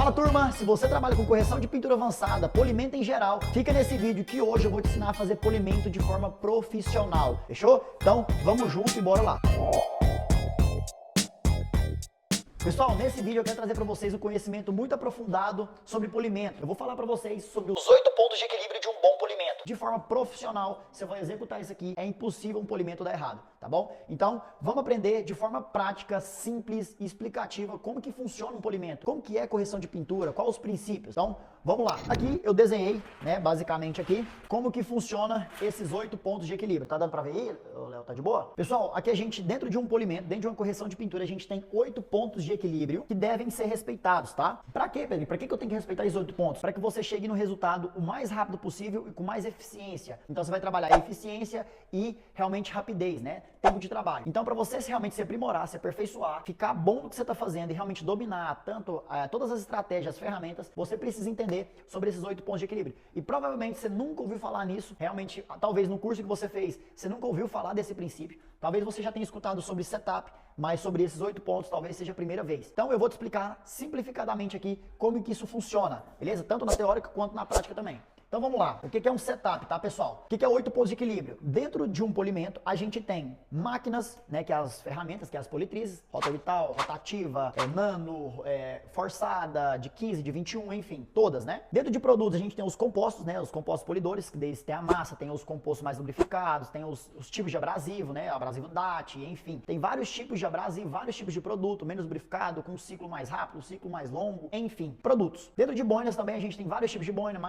Fala turma, se você trabalha com correção de pintura avançada, polimento em geral, fica nesse vídeo que hoje eu vou te ensinar a fazer polimento de forma profissional, fechou? Então vamos junto e bora lá! Pessoal, nesse vídeo eu quero trazer para vocês um conhecimento muito aprofundado sobre polimento. Eu vou falar para vocês sobre os 8 pontos de equilíbrio de um bom polimento. De forma profissional, você vai executar isso aqui, é impossível um polimento dar errado, tá bom? Então, vamos aprender de forma prática, simples e explicativa como que funciona um polimento, como que é correção de pintura, quais os princípios. Então, vamos lá. Aqui eu desenhei, né, basicamente aqui, como que funciona esses 8 pontos de equilíbrio. Tá dando para ver aí, Léo? Tá de boa? Pessoal, aqui a gente, dentro de um polimento, dentro de uma correção de pintura, a gente tem 8 pontos de equilíbrio que devem ser respeitados, tá? Pra quê, Pedro? Pra que eu tenho que respeitar esses 8 pontos? Para que você chegue no resultado o mais rápido possível e com mais eficiência. Então você vai trabalhar eficiência e realmente rapidez, né? Tempo de trabalho. Então para você realmente se aprimorar, se aperfeiçoar, ficar bom no que você está fazendo e realmente dominar tanto todas as estratégias, as ferramentas, você precisa entender sobre esses 8 pontos de equilíbrio. E provavelmente você nunca ouviu falar nisso, realmente, talvez no curso que você fez, você nunca ouviu falar desse princípio. Talvez você já tenha escutado sobre setup, mas sobre esses 8 pontos talvez seja a primeira vez. Então eu vou te explicar simplificadamente aqui como que isso funciona, beleza? Tanto na teórica quanto na prática também. Então vamos lá, o que é um setup, tá pessoal? O que é 8 pontos de equilíbrio? Dentro de um polimento a gente tem máquinas, né, que é as ferramentas, que é as politrizes, rota orbital, rotativa, nano, forçada, de 15, de 21, enfim, todas, né? Dentro de produtos a gente tem os compostos, né, os compostos polidores, que daí tem a massa, tem os compostos mais lubrificados, tem os tipos de abrasivo, né, abrasivo DAT, enfim. Tem vários tipos de abrasivo, vários tipos de produto, menos lubrificado, com um ciclo mais rápido, um ciclo mais longo, enfim, produtos. Dentro de boinas também a gente tem vários tipos de boina,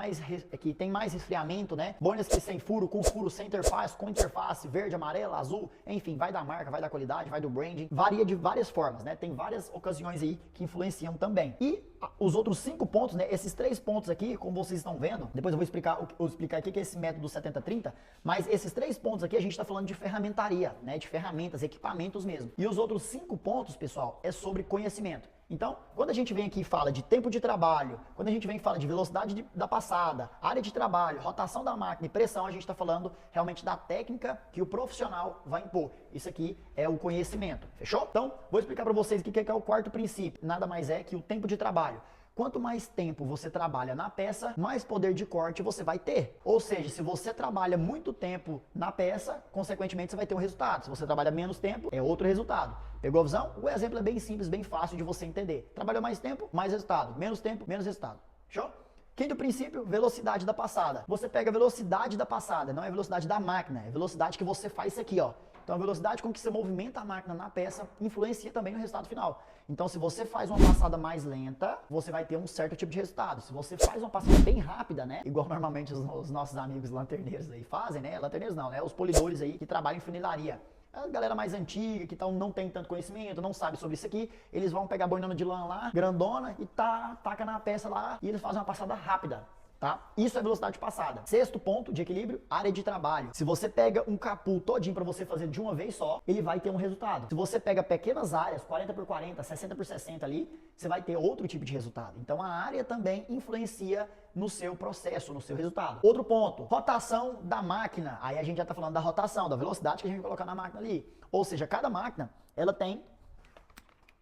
que tem mais resfriamento, né? Boinas que sem furo, com furo, sem interface, com interface, verde, amarelo, azul, enfim, vai da marca, vai da qualidade, vai do branding, varia de várias formas, né? Tem várias ocasiões aí que influenciam também. E os outros 5 pontos, né? Esses 3 pontos aqui, como vocês estão vendo, depois eu vou explicar aqui que é esse método 70-30, mas esses 3 pontos aqui a gente está falando de ferramentaria, né? De ferramentas, equipamentos mesmo. E os outros 5 pontos, pessoal, é sobre conhecimento. Então, quando a gente vem aqui e fala de tempo de trabalho, quando a gente vem e fala de velocidade da passada, área de trabalho, rotação da máquina e pressão, a gente está falando realmente da técnica que o profissional vai impor. Isso aqui é o conhecimento, fechou? Então, vou explicar para vocês o que é o quarto princípio. Nada mais é que o tempo de trabalho. Quanto mais tempo você trabalha na peça, mais poder de corte você vai ter. Ou seja, se você trabalha muito tempo na peça, consequentemente você vai ter um resultado. Se você trabalha menos tempo, é outro resultado. Pegou a visão? O exemplo é bem simples, bem fácil de você entender. Trabalhou mais tempo, mais resultado. Menos tempo, menos resultado. Fechou? Quinto princípio, velocidade da passada. Você pega a velocidade da passada, não é a velocidade da máquina, é a velocidade que você faz isso aqui, ó. Então a velocidade com que você movimenta a máquina na peça influencia também no resultado final. Então se você faz uma passada mais lenta, você vai ter um certo tipo de resultado. Se você faz uma passada bem rápida, né? Igual normalmente os nossos amigos lanterneiros aí fazem, né? Lanterneiros não, né? Os polidores aí que trabalham em funilaria. A galera mais antiga, que não tem tanto conhecimento, não sabe sobre isso aqui, eles vão pegar a boinona de lã lá, grandona, e taca na peça lá, e eles fazem uma passada rápida. Tá? Isso é velocidade de passada. Sexto ponto de equilíbrio, área de trabalho. Se você pega um capu todinho para você fazer de uma vez só, ele vai ter um resultado. Se você pega pequenas áreas, 40 por 40, 60 por 60 ali, você vai ter outro tipo de resultado. Então a área também influencia no seu processo, no seu resultado. Outro ponto, rotação da máquina. Aí a gente já está falando da rotação, da velocidade que a gente vai colocar na máquina ali. Ou seja, cada máquina, ela tem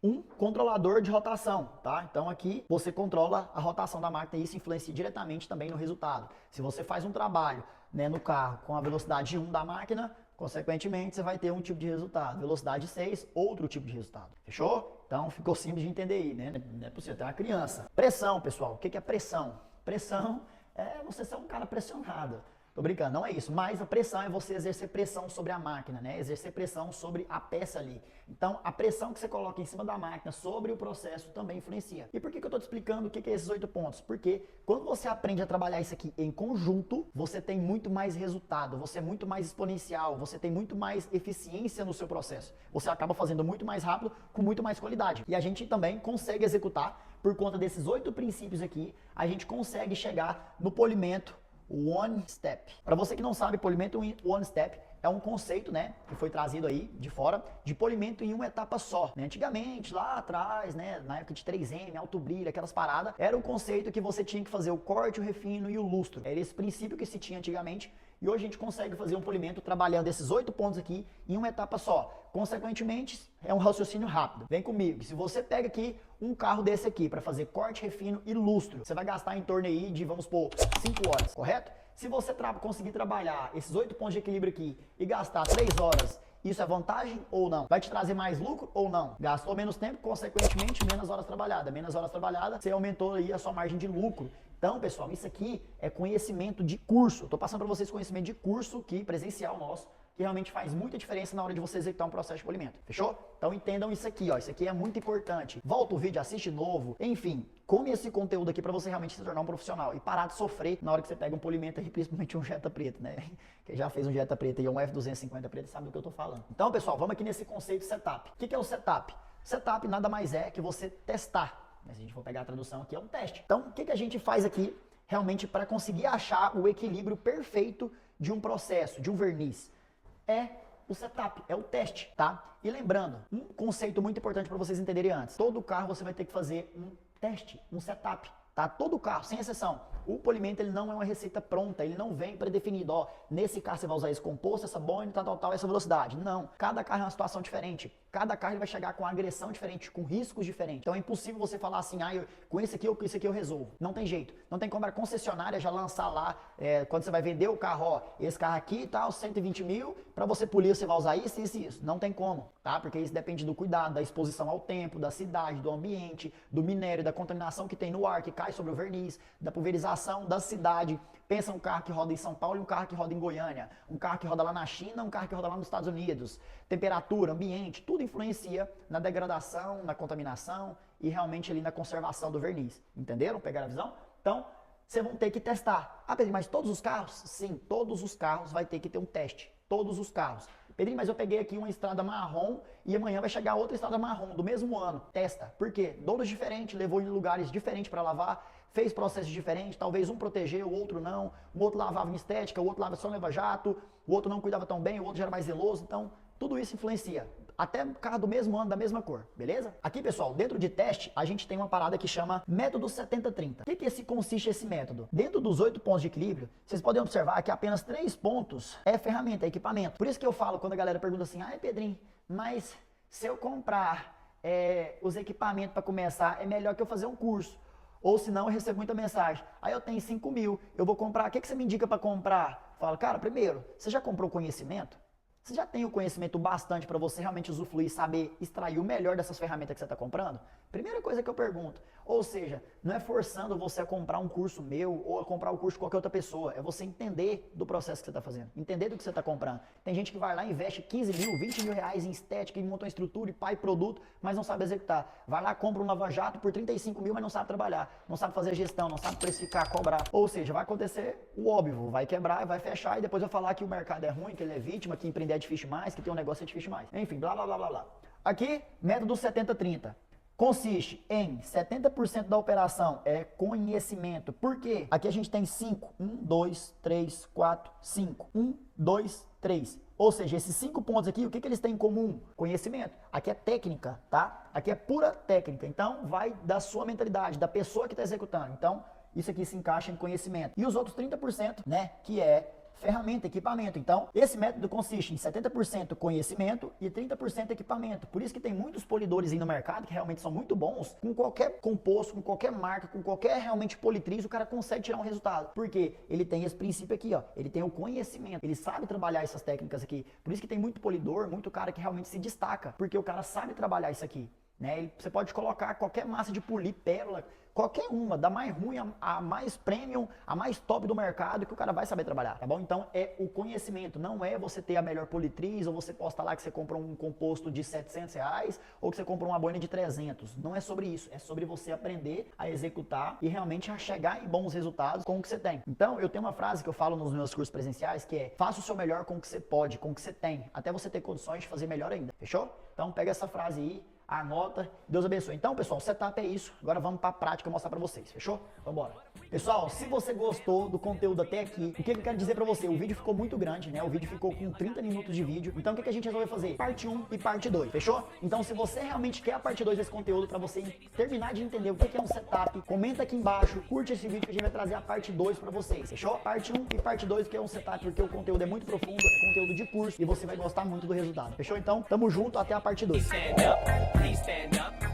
um controlador de rotação, tá? Então aqui você controla a rotação da máquina e isso influencia diretamente também no resultado. Se você faz um trabalho, né, no carro com a velocidade 1 da máquina, consequentemente você vai ter um tipo de resultado. Velocidade 6, outro tipo de resultado. Fechou? Então ficou simples de entender aí, né? Não é possível ter uma criança. Pressão, pessoal. O que é pressão? Pressão é você ser um cara pressionado. Tô brincando, não é isso, mas a pressão é você exercer pressão sobre a máquina, né? Exercer pressão sobre a peça ali. Então, a pressão que você coloca em cima da máquina sobre o processo também influencia. E por que eu tô te explicando o que é esses 8 pontos? Porque quando você aprende a trabalhar isso aqui em conjunto, você tem muito mais resultado, você é muito mais exponencial, você tem muito mais eficiência no seu processo. Você acaba fazendo muito mais rápido, com muito mais qualidade. E a gente também consegue executar, por conta desses 8 princípios aqui, a gente consegue chegar no polimento One Step. Para você que não sabe, polimento One Step é um conceito, né, que foi trazido aí de fora, de polimento em uma etapa só, né? Antigamente, lá atrás, né, na época de 3M, alto brilho, aquelas paradas, era o conceito que você tinha que fazer o corte, o refino e o lustro. Era esse princípio que se tinha antigamente e hoje a gente consegue fazer um polimento trabalhando esses 8 pontos aqui em uma etapa só. Consequentemente, é um raciocínio rápido. Vem comigo. Se você pega aqui um carro desse aqui para fazer corte, refino e lustro, você vai gastar em torno aí de, vamos supor, 5 horas, correto? Se você conseguir trabalhar esses 8 pontos de equilíbrio aqui e gastar 3 horas, isso é vantagem ou não? Vai te trazer mais lucro ou não? Gastou menos tempo, consequentemente, menos horas trabalhadas. Menos horas trabalhadas, você aumentou aí a sua margem de lucro. Então, pessoal, isso aqui é conhecimento de curso. Estou passando para vocês conhecimento de curso que presencial nosso, que realmente faz muita diferença na hora de você executar um processo de polimento. Fechou? Então entendam isso aqui, ó. Isso aqui é muito importante. Volta o vídeo, assiste novo. Enfim, come esse conteúdo aqui para você realmente se tornar um profissional e parar de sofrer na hora que você pega um polimento aí, principalmente um Jetta preto, né? Quem já fez um Jetta preto e um F250 preto sabe do que eu tô falando. Então, pessoal, vamos aqui nesse conceito setup. O que é o setup? Setup nada mais é que você testar. Mas se a gente for pegar a tradução aqui, é um teste. Então, o que a gente faz aqui realmente para conseguir achar o equilíbrio perfeito de um processo, de um verniz? É o setup, é o teste, tá? E lembrando, um conceito muito importante para vocês entenderem antes. Todo carro você vai ter que fazer um teste, um setup, tá? Todo carro, sem exceção. O polimento, ele não é uma receita pronta, ele não vem pré-definido, ó, nesse carro você vai usar esse composto, essa boina, tal, essa velocidade. Não, cada carro é uma situação diferente. Cada carro ele vai chegar com agressão diferente, com riscos diferentes. Então é impossível você falar assim, com esse aqui ou com esse aqui eu resolvo. Não tem jeito. Não tem como a concessionária já lançar lá, quando você vai vender o carro, ó, esse carro aqui e tal, 120 mil, para você polir você vai usar isso, isso e isso. Não tem como, tá? Porque isso depende do cuidado, da exposição ao tempo, da cidade, do ambiente, do minério, da contaminação que tem no ar, que cai sobre o verniz, da pulverização da cidade. Pensa um carro que roda em São Paulo e um carro que roda em Goiânia. Um carro que roda lá na China, um carro que roda lá nos Estados Unidos. Temperatura, ambiente, tudo influencia na degradação, na contaminação e realmente ali na conservação do verniz. Entenderam? Pegaram a visão? Então, vocês vão ter que testar. Ah, Pedrinho, mas todos os carros? Sim, todos os carros vai ter que ter um teste. Todos os carros. Pedrinho, mas eu peguei aqui uma estrada marrom e amanhã vai chegar outra estrada marrom do mesmo ano. Testa. Por quê? Donos diferentes, levou em lugares diferentes para lavar, fez processos diferentes, talvez um protegeu, o outro não, o outro lavava em estética, o outro lavava só em leva-jato, o outro não cuidava tão bem, o outro já era mais zeloso, então tudo isso influencia. Até carro do mesmo ano, da mesma cor, beleza? Aqui, pessoal, dentro de teste, a gente tem uma parada que chama método 70-30. O que consiste esse método? Dentro dos 8 pontos de equilíbrio, vocês podem observar que apenas 3 pontos é ferramenta, é equipamento. Por isso que eu falo, quando a galera pergunta assim, ai Pedrinho, mas se eu comprar os equipamentos para começar, é melhor que eu fazer um curso. Ou senão eu recebo muita mensagem, aí eu tenho 5 mil, eu vou comprar, o que você me indica para comprar? Falo, cara, primeiro, você já comprou conhecimento? Você já tem o conhecimento bastante para você realmente usufruir e saber extrair o melhor dessas ferramentas que você está comprando? Primeira coisa que eu pergunto. Ou seja, não é forçando você a comprar um curso meu ou a comprar o curso de qualquer outra pessoa. É você entender do processo que você está fazendo. Entender do que você está comprando. Tem gente que vai lá e investe 15 mil, 20 mil reais em estética, e monta uma estrutura e pai produto, mas não sabe executar. Vai lá, compra um lava-jato por 35 mil, mas não sabe trabalhar. Não sabe fazer gestão, não sabe precificar, cobrar. Ou seja, vai acontecer o óbvio. Vai quebrar, vai fechar e depois vai falar que o mercado é ruim, que ele é vítima, que empreender é difícil mais, que ter um negócio é difícil mais. Enfim, blá, blá, blá, blá, blá. Aqui, método 70-30. Consiste em 70% da operação é conhecimento. Por quê? Aqui a gente tem 5. 1, 2, 3, 4, 5. 1, 2, 3. Ou seja, esses 5 pontos aqui, o que eles têm em comum? Conhecimento. Aqui é técnica, tá? Aqui é pura técnica. Então, vai da sua mentalidade, da pessoa que está executando. Então, isso aqui se encaixa em conhecimento. E os outros 30%, né, que é ferramenta, equipamento. Então, esse método consiste em 70% conhecimento e 30% equipamento. Por isso que tem muitos polidores aí no mercado que realmente são muito bons. Com qualquer composto, com qualquer marca, com qualquer realmente politriz, o cara consegue tirar um resultado. Porque ele tem esse princípio aqui, ó. Ele tem o conhecimento. Ele sabe trabalhar essas técnicas aqui. Por isso que tem muito polidor, muito cara que realmente se destaca. Porque o cara sabe trabalhar isso aqui. Né? Você pode colocar qualquer massa de polir, pérola, qualquer uma, da mais ruim a mais premium, a mais top do mercado, que o cara vai saber trabalhar, tá bom? Então é o conhecimento, não é você ter a melhor politriz, ou você posta lá que você compra um composto de 700 reais, ou que você compra uma boina de 300. Não é sobre isso, é sobre você aprender a executar e realmente a chegar em bons resultados com o que você tem. Então eu tenho uma frase que eu falo nos meus cursos presenciais, que é: faça o seu melhor com o que você pode, com o que você tem, até você ter condições de fazer melhor ainda, fechou? Então pega essa frase aí, anota, Deus abençoe. Então, pessoal, o setup é isso. Agora vamos para a prática mostrar para vocês, fechou? Vambora. Pessoal, se você gostou do conteúdo até aqui, o que eu quero dizer para você? O vídeo ficou muito grande, né? O vídeo ficou com 30 minutos de vídeo. Então, o que a gente resolveu fazer? Parte 1 e parte 2, fechou? Então, se você realmente quer a parte 2 desse conteúdo para você terminar de entender o que é um setup, comenta aqui embaixo, curte esse vídeo que a gente vai trazer a parte 2 para vocês, fechou? Parte 1 e parte 2 que é um setup, porque o conteúdo é muito profundo, é conteúdo de curso e você vai gostar muito do resultado, fechou? Então, tamo junto, até a parte 2. Stand up, please stand up.